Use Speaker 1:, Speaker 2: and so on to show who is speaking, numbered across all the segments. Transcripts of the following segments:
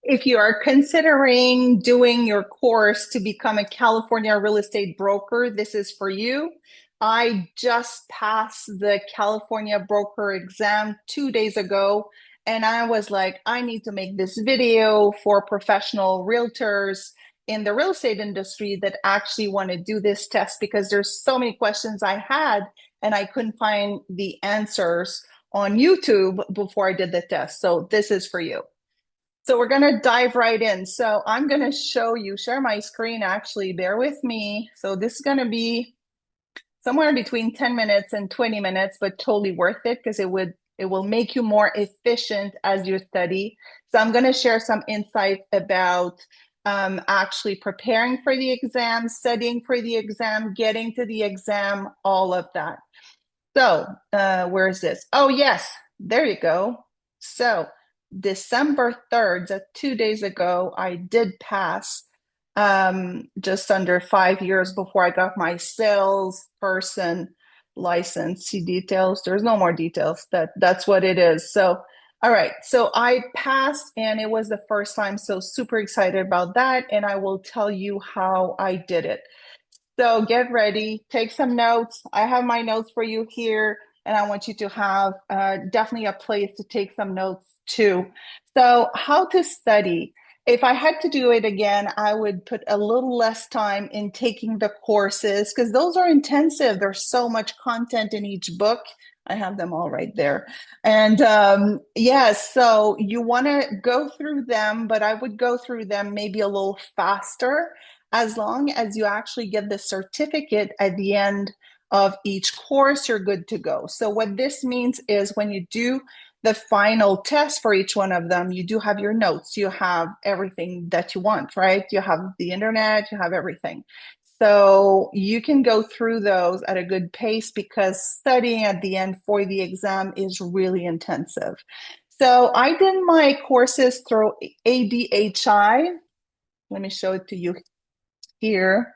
Speaker 1: If you are considering doing your course to become a California real estate broker, this is for you. I just passed the California broker exam 2 days ago, and I was like, I need to make this video for professional realtors in the real estate industry that actually want to do this test because there's so many questions I had and I couldn't find the answers on YouTube before I did the test. So this is for you. So we're going to dive right in. So I'm going to share my screen actually, bear with me. So this is going to be somewhere between 10 minutes and 20 minutes, but totally worth it because it will make you more efficient as you study. So I'm going to share some insights about actually preparing for the exam, studying for the exam, getting to the exam, all of that. So where is this? Oh, yes, there you go. So December 3rd, so 2 days ago, I did pass just under 5 years before I got my salesperson license. See details? There's no more details. That's what it is. So, all right. So I passed and it was the first time. So super excited about that. And I will tell you how I did it. So get ready, take some notes. I have my notes for you here, and I want you to have definitely a place to take some notes too. So, how to study? If I had to do it again, I would put a little less time in taking the courses because those are intensive. There's so much content in each book. I have them all right there. And yes, so you want to go through them, but I would go through them maybe a little faster as long as you actually get the certificate at the end of each course, you're good to go. So what this means is when you do the final test for each one of them, you do have your notes, you have everything that you want, right? You have the internet, you have everything. So you can go through those at a good pace because studying at the end for the exam is really intensive. So I did my courses through ADHI. Let me show it to you here.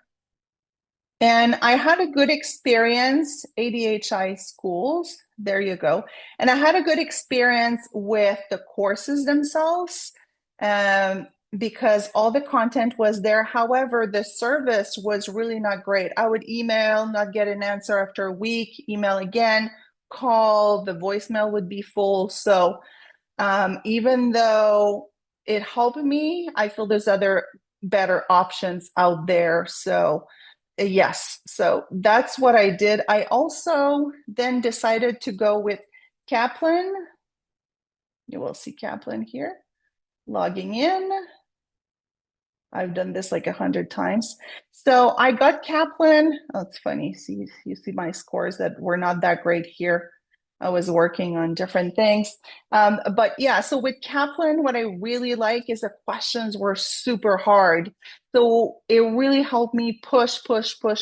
Speaker 1: And I had a good experience, ADHI Schools. There you go. And I had a good experience with the courses themselves because all the content was there. However, the service was really not great. I would email, not get an answer after a week, email again, call, the voicemail would be full. So even though it helped me, I feel there's other better options out there. So yes, so that's what I did. I also then decided to go with Kaplan. You will see Kaplan here. Logging in. I've done this like 100 times. So I got Kaplan. Oh, it's funny. See, you see my scores that were not that great here. I was working on different things. But yeah, so with Kaplan, what I really like is the questions were super hard. So it really helped me push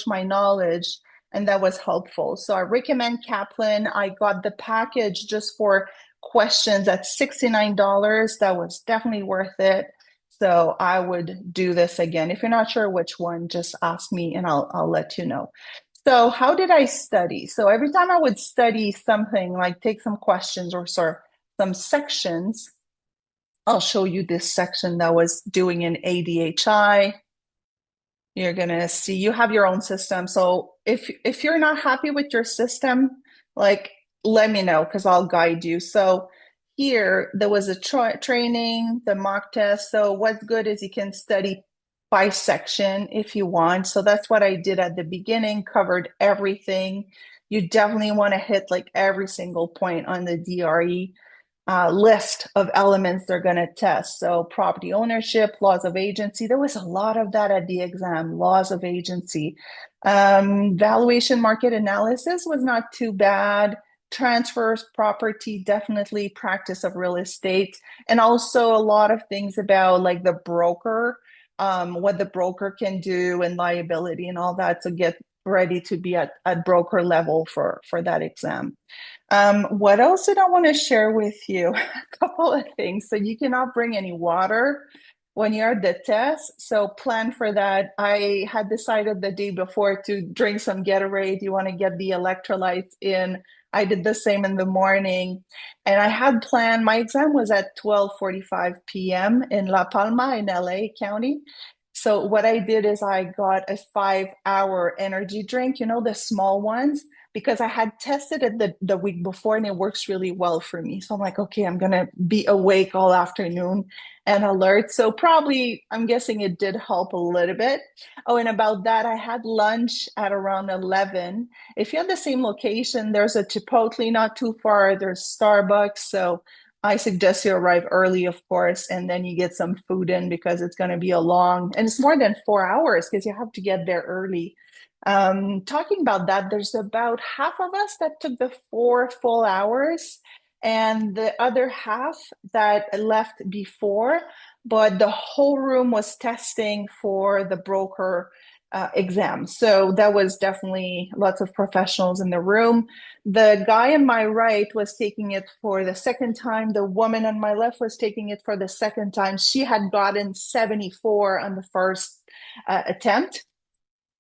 Speaker 1: my knowledge, and that was helpful. So I recommend Kaplan. I got the package just for questions at $69. That was definitely worth it. So I would do this again. If you're not sure which one, just ask me and I'll let you know. So how did I study? So every time I would study something, like take some questions or some sections, I'll show you this section that was doing an ADHI. You're gonna see you have your own system. So if you're not happy with your system, like let me know because I'll guide you. So here there was a training, the mock test. So what's good is you can study by section if you want. So that's what I did at the beginning, covered everything. You definitely want to hit like every single point on the DRE list of elements they're going to test. So, property ownership, laws of agency. There was a lot of that at the exam, laws of agency. Valuation market analysis was not too bad. Transfers, property, definitely practice of real estate. And also a lot of things about like the broker, what the broker can do and liability and all that to get ready to be at broker level for that exam. What else did I want to share with you? A couple of things. So you cannot bring any water when you're at the test. So plan for that. I had decided the day before to drink some Gatorade. You want to get the electrolytes in. I did the same in the morning. And I had planned, my exam was at 12:45 p.m. in La Palma in LA County. So what I did is I got a 5-hour energy drink, the small ones, because I had tested it the week before and it works really well for me. So I'm like, okay, I'm gonna be awake all afternoon and alert. So probably, I'm guessing it did help a little bit. Oh, and about that, I had lunch at around 11. If you're at the same location, there's a Chipotle not too far, there's Starbucks. So I suggest you arrive early, of course, and then you get some food in because it's going to be a long, and it's more than 4 hours because you have to get there early. Talking about that, there's about half of us that took the 4 full hours, and the other half that left before, but the whole room was testing for the broker exam. So that was definitely lots of professionals in the room. The guy on my right was taking it for the second time. The woman on my left was taking it for the second time. She had gotten 74 on the first attempt.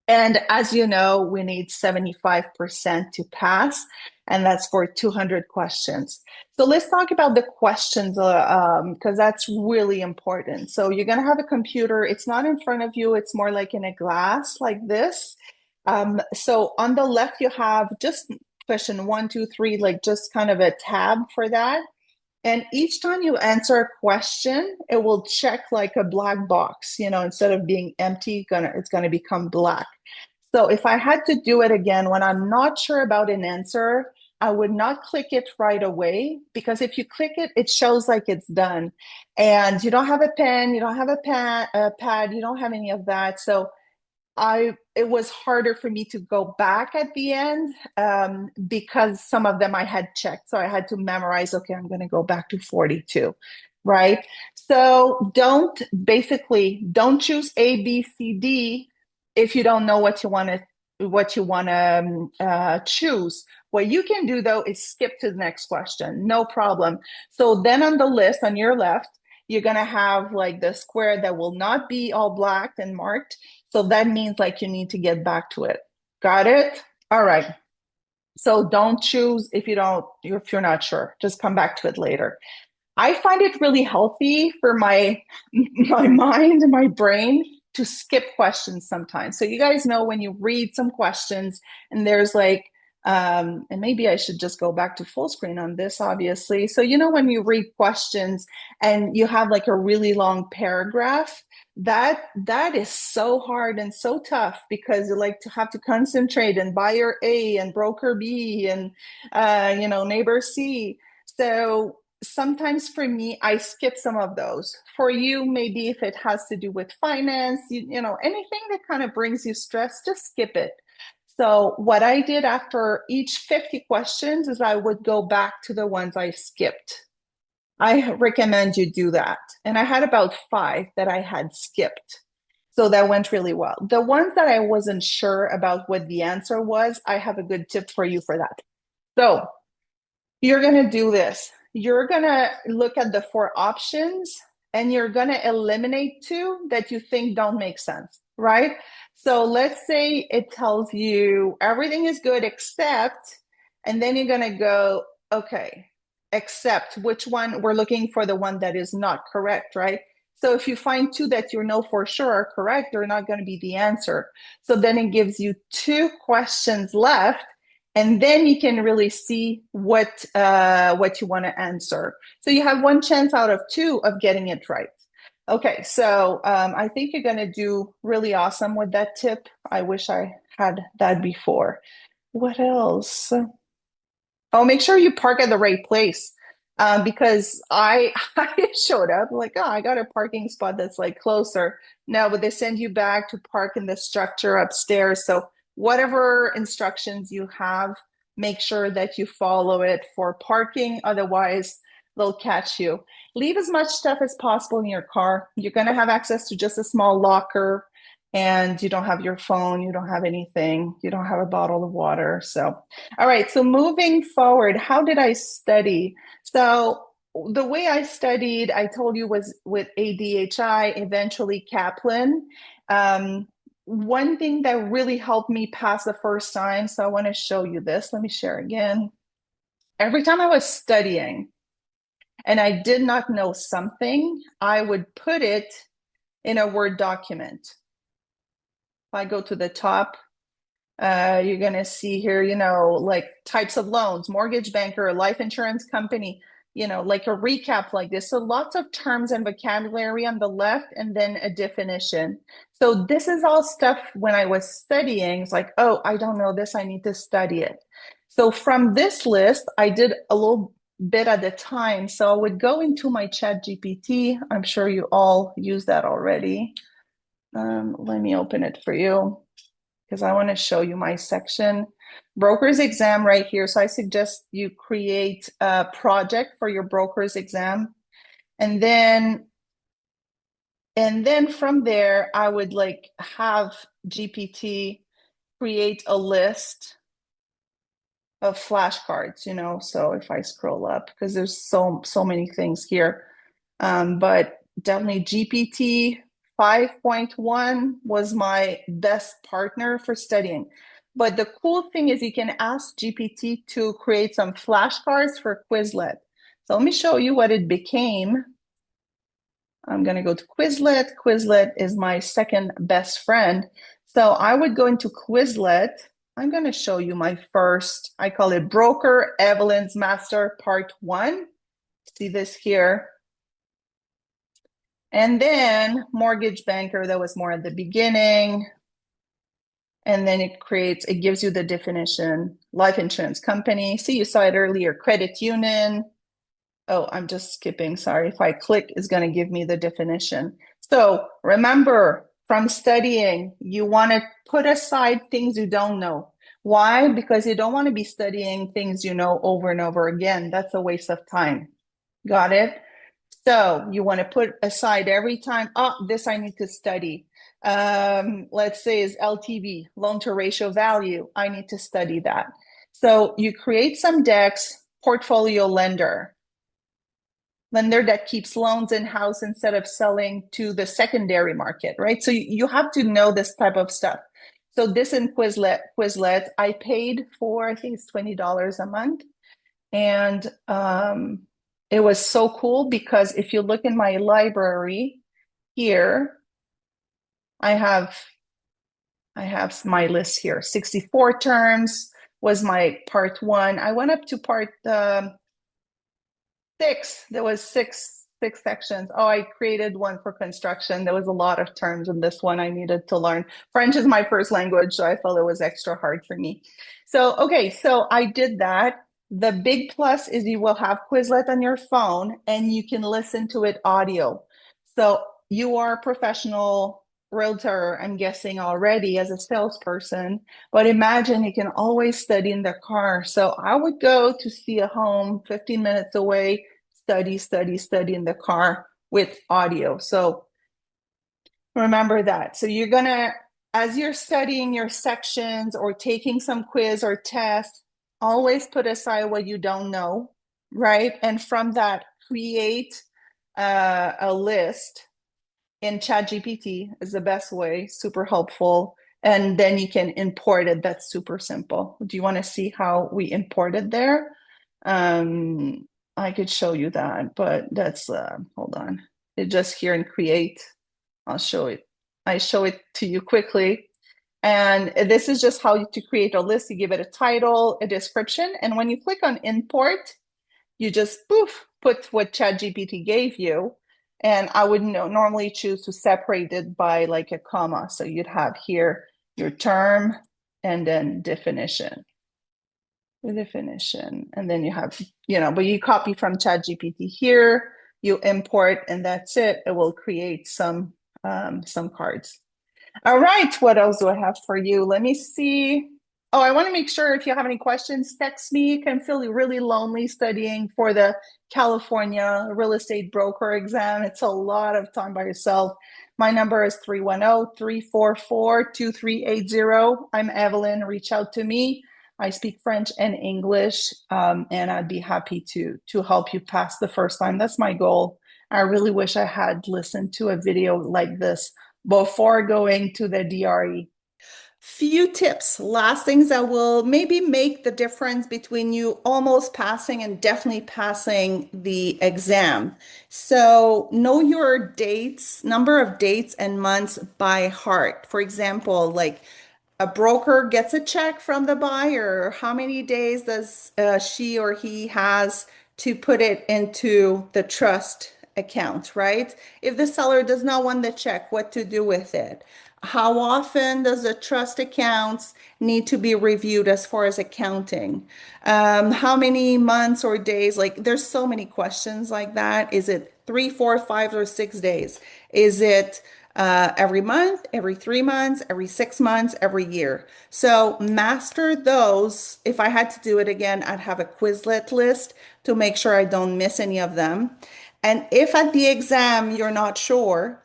Speaker 1: And as you know, we need 75% to pass, and that's for 200 questions. So let's talk about the questions because that's really important. So you're going to have a computer. It's not in front of you. It's more like in a glass like this. So on the left, you have just question one, two, three, like just kind of a tab for that. And each time you answer a question, it will check like a black box, instead of being empty, it's gonna become black. So if I had to do it again, when I'm not sure about an answer, I would not click it right away because if you click it, it shows like it's done. And you don't have a pen, you don't have a pad, you don't have any of that. So it was harder for me to go back at the end because some of them I had checked. So I had to memorize, okay, I'm going to go back to 42, right? So don't choose A, B, C, D if you don't know what you want to choose. What you can do though is skip to the next question, no problem. So then on the list on your left, you're going to have like the square that will not be all black and marked. So that means like you need to get back to it. Got it? All right. So don't choose if you're not sure. Just come back to it later. I find it really healthy for my my mind and my brain to skip questions sometimes. So you guys know when you read some questions and there's like and maybe I should just go back to full screen on this, obviously. So when you read questions and you have like a really long paragraph, that is so hard and so tough because you like to have to concentrate and buyer A and broker B and neighbor C. So sometimes for me, I skip some of those. For you, maybe if it has to do with finance, anything that kind of brings you stress, just skip it. So what I did after each 50 questions is I would go back to the ones I skipped. I recommend you do that. And I had about 5 that I had skipped. So that went really well. The ones that I wasn't sure about what the answer was, I have a good tip for you for that. So you're going to do this. You're going to look at the 4 options and you're going to eliminate 2 that you think don't make sense, right? So let's say it tells you everything is good except, and then you're going to go, okay, except which one? We're looking for the one that is not correct, right? So if you find 2 that you know for sure are correct, they're not going to be the answer. So then it gives you 2 questions left, and then you can really see what you want to answer. So you have 1 chance out of 2 of getting it right. Okay, so I think you're going to do really awesome with that tip. I wish I had that before. What else? Oh, make sure you park at the right place. Because I showed up like, oh, I got a parking spot that's like closer. No, but they send you back to park in the structure upstairs. So whatever instructions you have, make sure that you follow it for parking. Otherwise, they'll catch you. Leave as much stuff as possible in your car. You're going to have access to just a small locker, and you don't have your phone, you don't have anything, you don't have a bottle of water. So, all right. So moving forward, how did I study? So the way I studied, I told you, was with ADHI, eventually Kaplan. One thing that really helped me pass the first time, so I want to show you this. Let me share again. every time I was studying and I did not know something, I would put it in a Word document. If I go to the top, you're going to see here, like types of loans, mortgage banker, life insurance company, like a recap like this. So lots of terms and vocabulary on the left, and then a definition. So this is all stuff when I was studying. It's like, oh, I don't know this. I need to study it. So from this list, I did a little bit at a time. So I would go into my chat GPT. I'm sure you all use that already. Let me open it for you because I want to show you my section. Broker's exam right here. So I suggest you create a project for your broker's exam. And then from there, I would like have GPT create a list of flashcards. So if I scroll up, because there's so many things here. But definitely GPT 5.1 was my best partner for studying. But the cool thing is you can ask GPT to create some flashcards for Quizlet. So let me show you what it became. I'm going to go to Quizlet. Quizlet is my second best friend. So I would go into Quizlet. I'm going to show you my first, I call it Broker Evelyn's Master Part 1. See this here. And then mortgage banker, that was more at the beginning. And then it gives you the definition, life insurance company. See, you saw it earlier, credit union. Oh, I'm just skipping, sorry. If I click, it's gonna give me the definition. So remember, from studying, you wanna put aside things you don't know. Why? Because you don't wanna be studying things you know over and over again. That's a waste of time. Got it? So you want to put aside every time, this I need to study. Let's say is LTV, loan to ratio value. I need to study that. So you create some decks, portfolio lender that keeps loans in-house instead of selling to the secondary market, right? So you have to know this type of stuff. So this in Quizlet, I paid for, I think it's $20 a month. And it was so cool because if you look in my library here, I have my list here. 64 terms was my part 1. I went up to part 6. There was six sections. Oh, I created one for construction. There was a lot of terms in this one I needed to learn. French is my first language, so I felt it was extra hard for me. So, okay, so I did that. The big plus is you will have Quizlet on your phone and you can listen to it audio. So you are a professional realtor, I'm guessing already as a salesperson, but imagine you can always study in the car. So I would go to see a home 15 minutes away, study in the car with audio. So remember that. So you're gonna, as you're studying your sections or taking some quiz or test, always put aside what you don't know, right? And from that, create a list in ChatGPT is the best way, super helpful. And then you can import it. That's super simple. Do you want to see how we imported there? I could show you that, but that's, hold on. It just here in create, I'll show it. I show it to you quickly. And this is just how to create a list. You give it a title, a description. And when you click on import, you just poof, put what ChatGPT gave you. And I would normally choose to separate it by like a comma. So you'd have here your term and then definition. The definition. And then you have, but you copy from ChatGPT here, you import, and that's it. It will create some cards. All right, what else do I have for you? Let me see. Oh, I want to make sure if you have any questions, text me. You can feel really lonely studying for the California real estate broker exam. It's a lot of time by yourself. My number is 310-344-2380. I'm Evelyn. Reach out to me. I speak French and English, and I'd be happy to help you pass the first time. That's my goal. I really wish I had listened to a video like this before going to the DRE. Few tips, last things that will maybe make the difference between you almost passing and definitely passing the exam. So know your dates, number of dates and months by heart. For example, like a broker gets a check from the buyer, how many days does she or he has to put it into the trust account, right? If the seller does not want the check, what to do with it? How often does the trust accounts need to be reviewed as far as accounting? How many months or days? Like, there's so many questions like that. Is it 3, 4, 5, or 6 days? Is it every month, every 3 months, every 6 months, every year? So master those. If I had to do it again, I'd have a Quizlet list to make sure I don't miss any of them. And if at the exam you're not sure,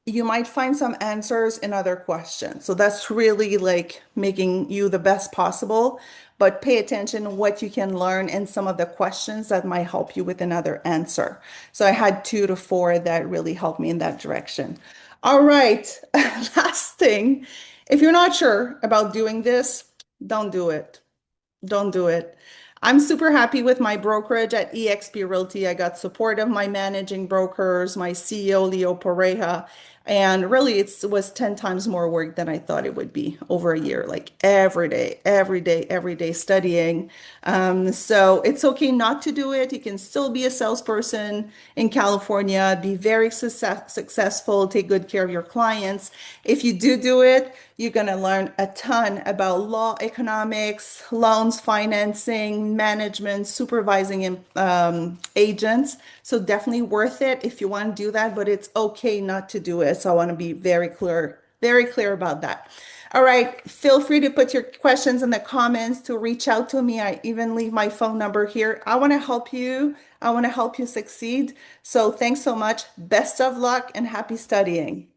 Speaker 1: you might find some answers in other questions. So that's really like making you the best possible, but pay attention to what you can learn in some of the questions that might help you with another answer. So I had 2 to 4 that really helped me in that direction. All right, last thing, if you're not sure about doing this, don't do it. Don't do it. I'm super happy with my brokerage at eXp Realty. I got support of my managing brokers, my CEO, Leo Pareja, and really it was 10 times more work than I thought it would be over a year, like every day, every day, every day studying. So it's okay not to do it. You can still be a salesperson in California, be very successful, take good care of your clients. If you do it, you're going to learn a ton about law, economics, loans, financing, management, supervising agents. So definitely worth it if you want to do that, but it's okay not to do it. So I want to be very clear about that. All right, feel free to put your questions in the comments, to reach out to me. I even leave my phone number here. I want to help you. I want to help you succeed. So thanks so much. Best of luck and happy studying.